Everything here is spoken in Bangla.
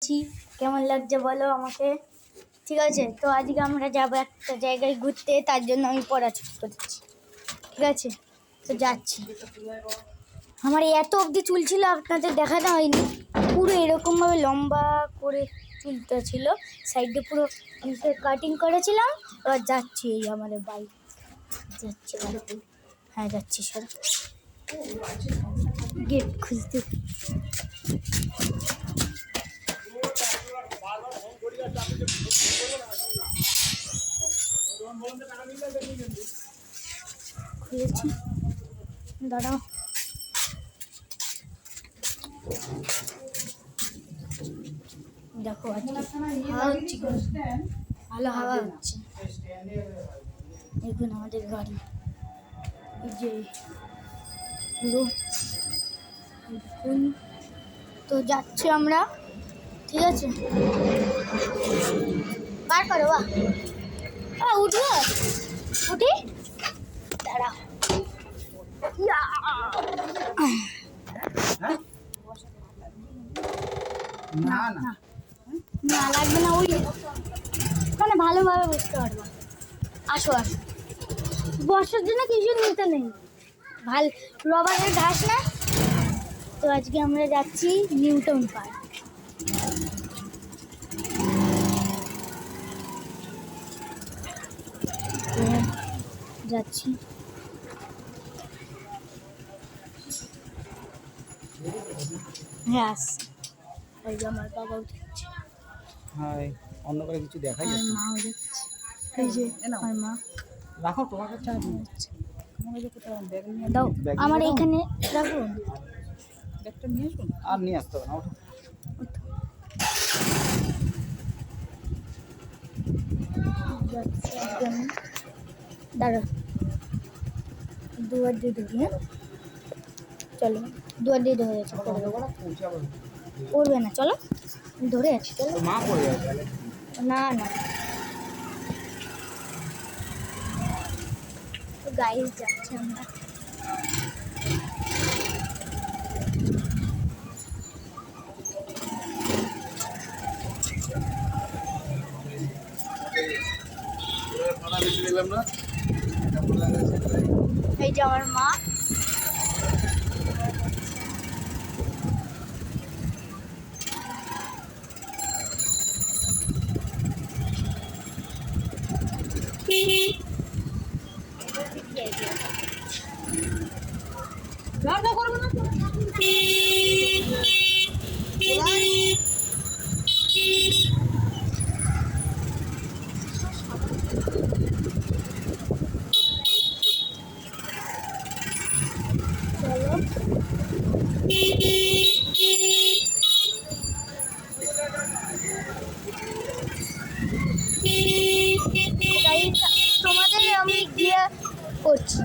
কেমন লাগছে বলো আমাকে। ঠিক আছে, তো আজকে আমরা যাবো একটা জায়গায় ঘুরতে, তার জন্য আমি পড়াশোনা করছি। ঠিক আছে, তো যাচ্ছি। আমার এত অবধি চুল ছিল, আপনাদের দেখানো হয়নি। পুরো এরকমভাবে লম্বা করে চুলটা ছিল, সাইডে পুরো কাটিং করেছিলাম। এবার যাচ্ছি, এই আমাদের বাইক যাচ্ছে বাড়িতে। হ্যাঁ যাচ্ছি, স্যার গেট খুলতে। খুলেছি, দাঁড়াও। দেখো হাওয়া হচ্ছে, ভালো হাওয়া হচ্ছে। দেখুন আমাদের গাড়ি, এই যে পুরো দেখুন। তো যাচ্ছি আমরা, ঠিক আছে। বার করো, উঠবো, উঠি, দাঁড়াও। না না না লাগবে না, ওই মানে ভালোভাবে বুঝতে পারবো। আসো আসো, বর্ষার জন্য কিছু নিতে নেই, ভাল রবারের ঘাস না। তো আজকে আমরা যাচ্ছি নিউটন পার্ক। যাচ্ছি, হ্যাঁ ওই যে আমার বাবাও দেখছে। হ্যাঁ, অন্য করে কিছু দেখাই যাচ্ছে, মাও দেখছে। এই যে আমার মা। রাখো তোমার কাছে দাও, আমার এখানে রাখুন। ব্যাগটা নিয়ে আসুন, আর নিয়ে আসতে হবে না, ওঠো। দাঁড়া, দুয়ার দিয়ে ধরি। হ্যাঁ চলো, দুয়ার দিয়ে ধরে যাচ্ছে, পড়বে না, চলো ধরে আছি, চলো। মা পড়ে যাবে। না না, গাইস যাচ্ছি আমরা। এই যে আমার মা। তোমাদের আমি গিয়ে করছি।